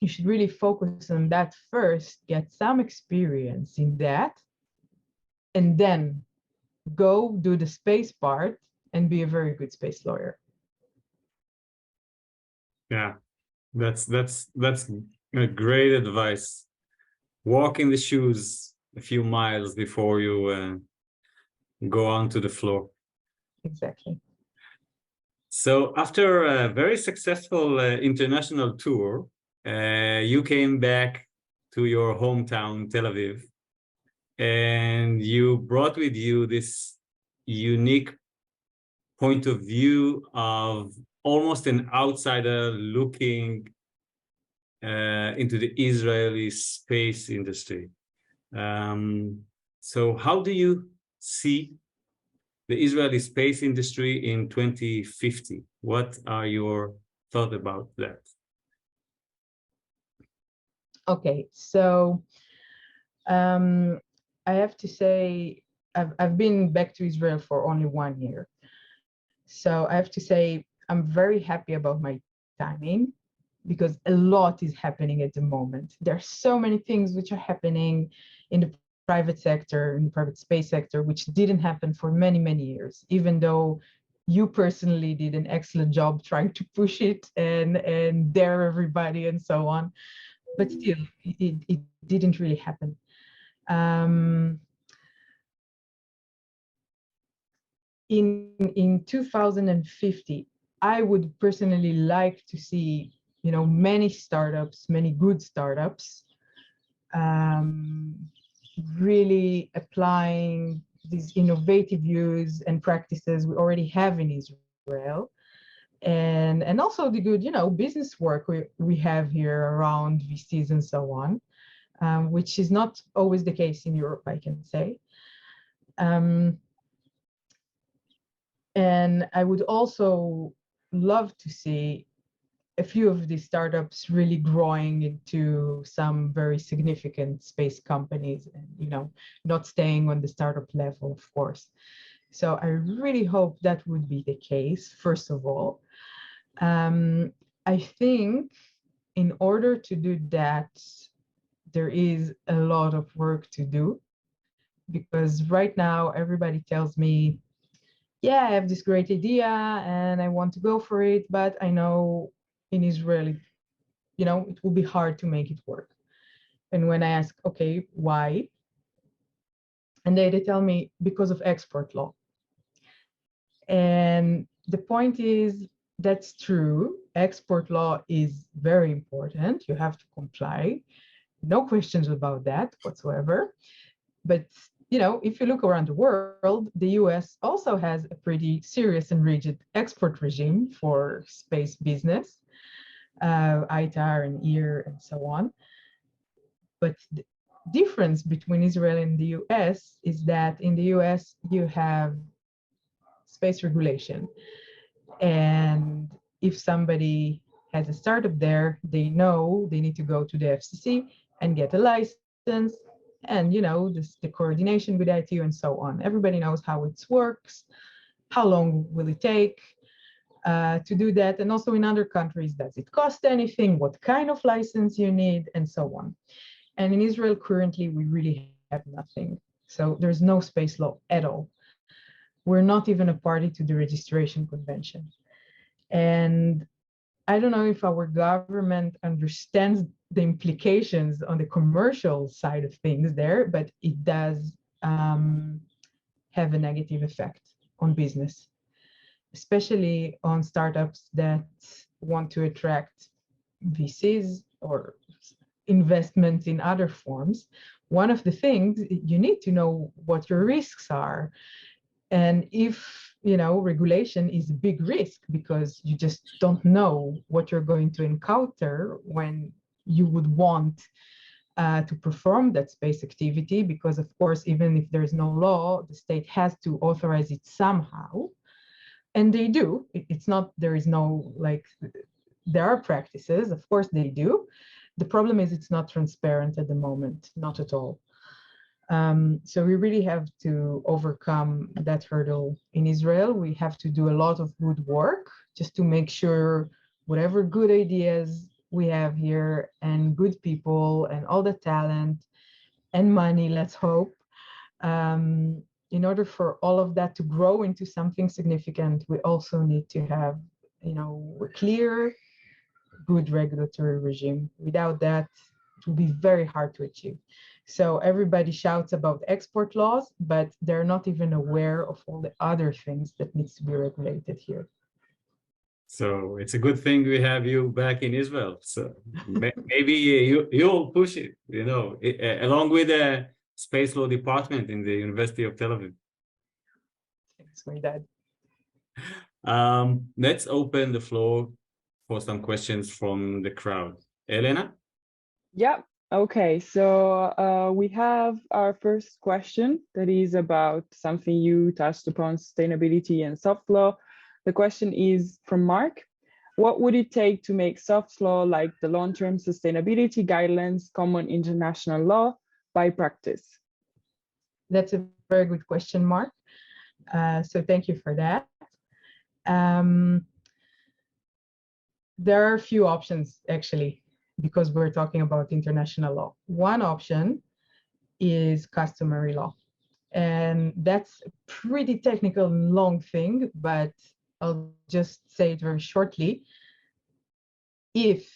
you should really focus on that first, get some experience in that, and then go do the space part and be a very good space lawyer. Yeah, that's a great advice. Walk in the shoes a few miles before you go onto the floor. Exactly. So after a very successful international tour, you came back to your hometown, Tel Aviv, and you brought with you this unique point of view of almost an outsider looking into the Israeli space industry. So how do you see the Israeli space industry in 2050? What are your thoughts about that? Okay, so I have to say, I've been back to Israel for only 1 year. So I have to say, I'm very happy about my timing because a lot is happening at the moment. There are so many things which are happening in the private sector, in the private space sector, which didn't happen for many, many years, even though you personally did an excellent job trying to push it and dare everybody and so on. But still, it didn't really happen. In 2050, I would personally like to see, many startups, many good startups, really applying these innovative views and practices we already have in Israel, and also the good, business work we have here around VCs and so on, which is not always the case in Europe, I can say. And I would also love to see a few of these startups really growing into some very significant space companies and, not staying on the startup level, of course. So I really hope that would be the case, first of all. I think in order to do that, there is a lot of work to do, because right now everybody tells me, yeah, I have this great idea and I want to go for it, but I know in Israel, it will be hard to make it work. And when I ask, okay, why? And they tell me because of export law. And the point is, that's true. Export law is very important. You have to comply. No questions about that whatsoever. But if you look around the world, the US also has a pretty serious and rigid export regime for space business, ITAR and EAR and so on. But the difference between Israel and the US is that in the US, you have space regulation. And if somebody has a startup there, they know they need to go to the FCC and get a license, and the coordination with ITU and so on. Everybody knows how it works, how long will it take to do that, and also in other countries, does it cost anything, what kind of license you need, and so on. And in Israel currently, we really have nothing. So there's no space law at all. We're not even a party to the registration convention. And I don't know if our government understands the implications on the commercial side of things there, but it does have a negative effect on business, especially on startups that want to attract VCs or investments in other forms. One of the things, you need to know what your risks are. And if regulation is a big risk, because you just don't know what you're going to encounter when you would want to perform that space activity, because of course, even if there's no law, the state has to authorize it somehow. And they do. It's not, there is no, there are practices, of course they do. The problem is it's not transparent at the moment, not at all. So we really have to overcome that hurdle in Israel. We have to do a lot of good work just to make sure whatever good ideas we have here and good people and all the talent and money, let's hope, in order for all of that to grow into something significant, we also need to have, a clear, good regulatory regime. Without that, it will be very hard to achieve. So everybody shouts about export laws, but they're not even aware of all the other things that needs to be regulated here. So it's a good thing we have you back in Israel. So maybe you'll push it, along with the space law department in the University of Tel Aviv. Thanks, Meidad. Let's open the floor for some questions from the crowd. Elena? Yeah. Okay. So we have our first question that is about something you touched upon, sustainability and soft law. The question is from Mark. What would it take to make soft law like the long-term sustainability guidelines common international law by practice? That's a very good question, Mark. So thank you for that. There are a few options, actually, because we're talking about international law. One option is customary law. And that's a pretty technical and long thing, but I'll just say it very shortly. If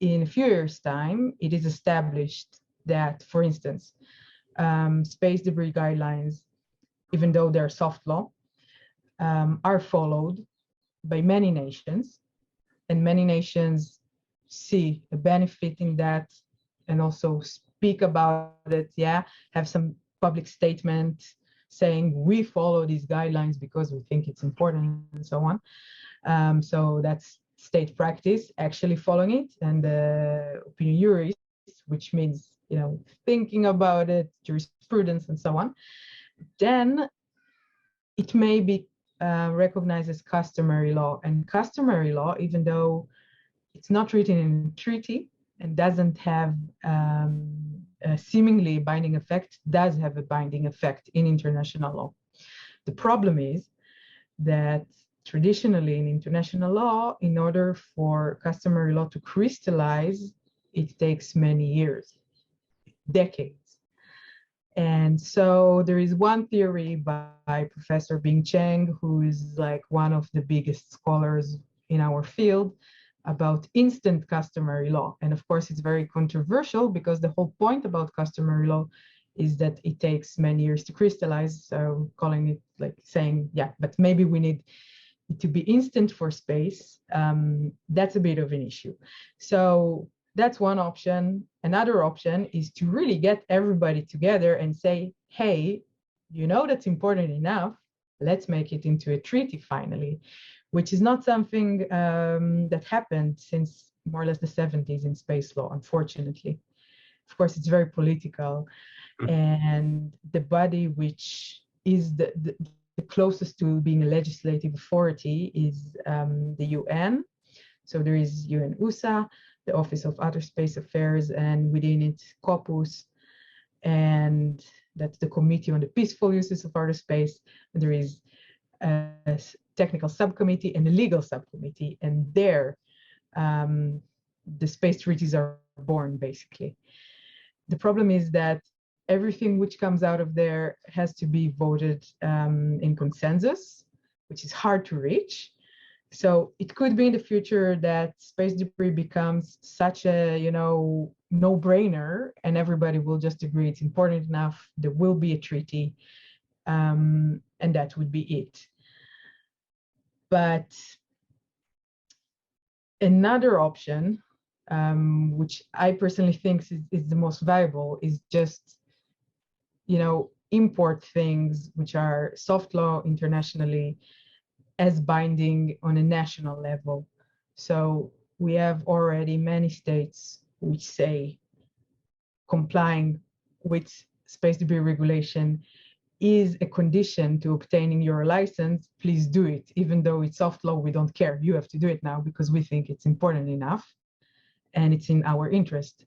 in a few years' time, it is established that, for instance, space debris guidelines, even though they're soft law, are followed by many nations, and many nations see a benefit in that and also speak about it, have some public statement saying we follow these guidelines because we think it's important and so on. So that's state practice, actually following it, and the opinion juris, which means, thinking about it, jurisprudence and so on. Then it may be recognized as customary law. And customary law, even though it's not written in a treaty and doesn't have a seemingly binding effect, does have a binding effect in international law. The problem is that traditionally in international law, in order for customary law to crystallize, it takes many years, decades. And so there is one theory by Professor Bing Cheng, who is like one of the biggest scholars in our field, about instant customary law. And of course, it's very controversial because the whole point about customary law is that it takes many years to crystallize. So calling it like saying, but maybe we need it to be instant for space. That's a bit of an issue. So that's one option. Another option is to really get everybody together and say, hey, that's important enough. Let's make it into a treaty finally, which is not something that happened since more or less the 70s in space law, unfortunately. Of course, it's very political. And the body which is the closest to being a legislative authority is the UN. So there is UN-USA, the Office of Outer Space Affairs, and within it, COPUS, and that's the Committee on the Peaceful Uses of Outer Space. And there is a technical subcommittee and a legal subcommittee, and there the space treaties are born, basically. The problem is that everything which comes out of there has to be voted in consensus, which is hard to reach. So it could be in the future that space debris becomes such a, no-brainer, and everybody will just agree it's important enough. There will be a treaty, and that would be it. But another option, which I personally think is the most viable, is just, import things which are soft law internationally as binding on a national level. So we have already many states which say complying with space debris regulation is a condition to obtaining your license. Please do it. Even though it's soft law, we don't care. You have to do it now because we think it's important enough and it's in our interest.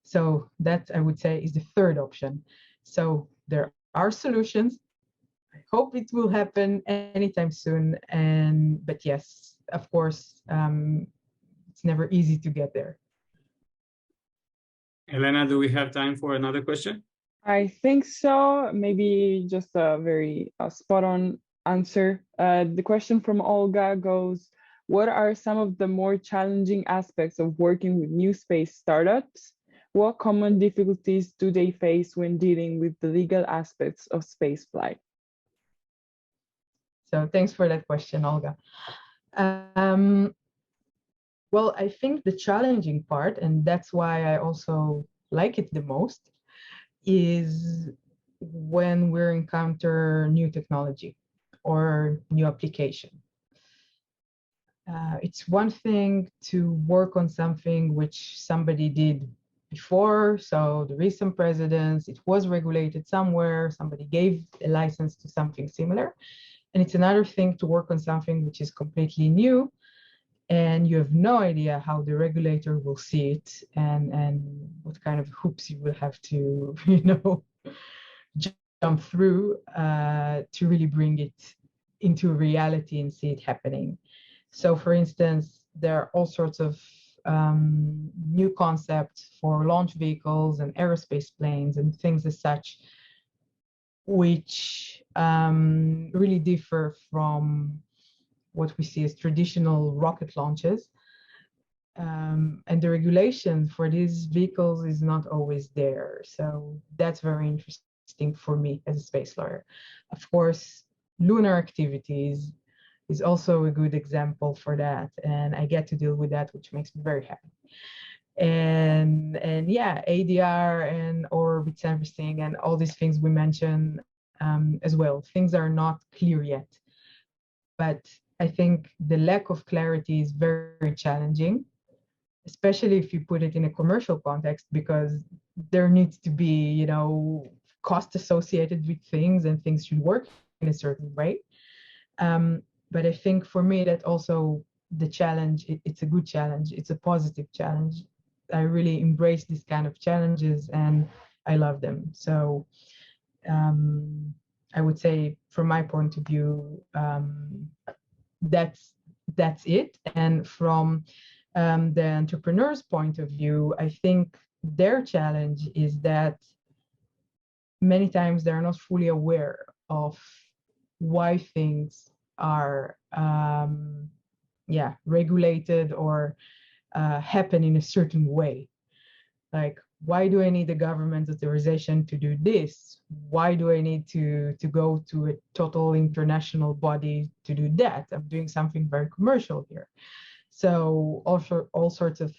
So that, I would say, is the third option. So there are solutions. I hope it will happen anytime soon. But yes, of course, it's never easy to get there. Elena, do we have time for another question? I think so. Maybe just a very spot-on answer. The question from Olga goes, what are some of the more challenging aspects of working with new space startups? What common difficulties do they face when dealing with the legal aspects of spaceflight? So thanks for that question, Olga. Well, I think the challenging part, and that's why I also like it the most, is when we encounter new technology or new application. It's one thing to work on something which somebody did before. So the recent presidents, it was regulated somewhere, somebody gave a license to something similar. And it's another thing to work on something which is completely new, and you have no idea how the regulator will see it, and what kind of hoops you will have to, jump through to really bring it into reality and see it happening. So for instance, there are all sorts of new concepts for launch vehicles and aerospace planes and things as such, which really differ from what we see as traditional rocket launches. And the regulation for these vehicles is not always there. So that's very interesting for me as a space lawyer. Of course, lunar activities is also a good example for that. And I get to deal with that, which makes me very happy. And yeah, ADR and orbits, everything, and all these things we mentioned as well. Things are not clear yet. But I think the lack of clarity is very, very challenging, especially if you put it in a commercial context, because there needs to be, cost associated with things, and things should work in a certain way. But I think for me, that also the challenge, it's a good challenge. It's a positive challenge. I really embrace these kind of challenges and I love them. So I would say from my point of view, that's it. And from the entrepreneur's point of view, I think their challenge is that many times they're not fully aware of why things are regulated or happen in a certain way. Like, why do I need a government authorization to do this? Why do I need to go to a total international body to do that? I'm doing something very commercial here. So also all sorts of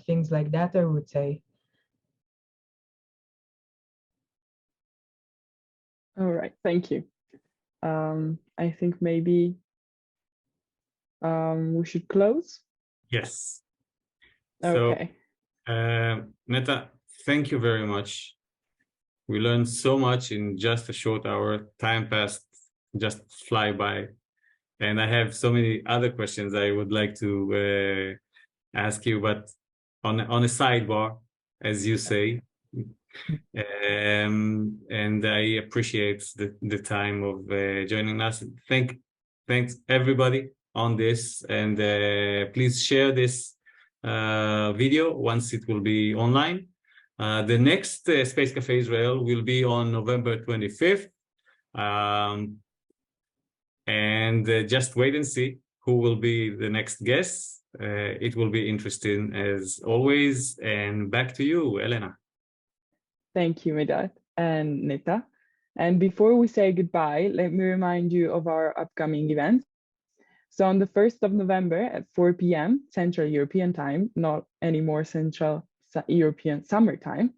things like that, I would say. All right, thank you. I think maybe we should close. Yes. Okay. So, Neta, thank you very much. We learned so much in just a short hour. Time passed, just fly by. And I have so many other questions I would like to ask you, but on a sidebar, as you say. And I appreciate the time of joining us. Thanks everybody on this, and please share this video once it will be online. The next Space Café Israel will be on November 25th. And just wait and see who will be the next guest. It will be interesting as always. And back to you, Elena. Thank you, Meidad and Neta. And before we say goodbye, let me remind you of our upcoming events. So on the 1st of November at 4 p.m. Central European Time, not anymore Central European Summer Time,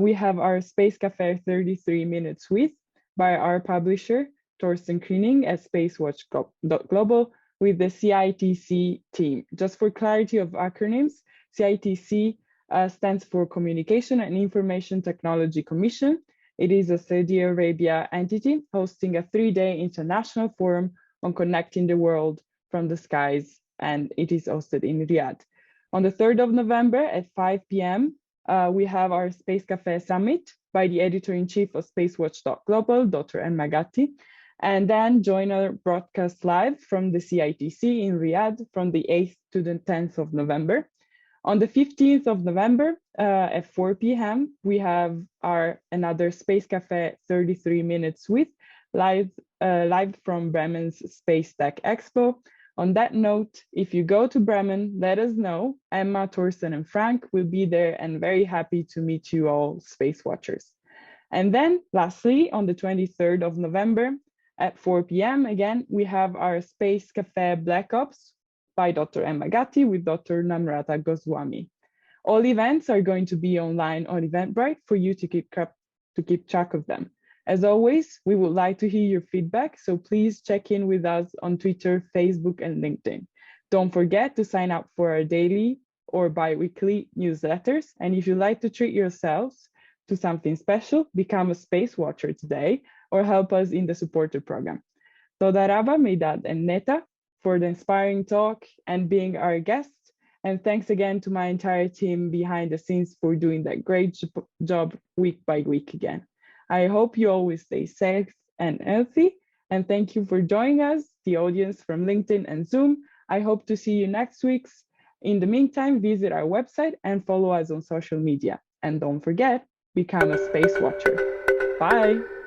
we have our Space Café 33 Minutes with by our publisher, Torsten Kriening at SpaceWatch.Global with the CITC team. Just for clarity of acronyms, CITC stands for Communication and Information Technology Commission. It is a Saudi Arabia entity hosting a 3-day international forum on connecting the world from the skies, and it is hosted in Riyadh. On the 3rd of November at 5 p.m., we have our Space Café Summit by the editor-in-chief of SpaceWatch.Global, Dr. Emma Gatti, and then join our broadcast live from the CITC in Riyadh from the 8th to the 10th of November. On the 15th of November at 4 p.m., we have our another Space Café 33 Minutes with live from Bremen's Space Tech Expo. On that note, if you go to Bremen, let us know. Emma, Torsten, and Frank will be there and very happy to meet you all Space Watchers. And then lastly, on the 23rd of November at 4 p.m. again, we have our Space Café Black Ops by Dr. Emma Gatti with Dr. Namrata Goswami. All events are going to be online on Eventbrite for you to keep track of them. As always, we would like to hear your feedback, so please check in with us on Twitter, Facebook, and LinkedIn. Don't forget to sign up for our daily or bi-weekly newsletters. And if you'd like to treat yourselves to something special, become a Space Watcher today or help us in the supporter program. Toda Rabba, Meidad, and Neta for the inspiring talk and being our guests. And thanks again to my entire team behind the scenes for doing that great job week by week again. I hope you always stay safe and healthy. And thank you for joining us, the audience from LinkedIn and Zoom. I hope to see you next week. In the meantime, visit our website and follow us on social media. And don't forget, become a Space Watcher. Bye.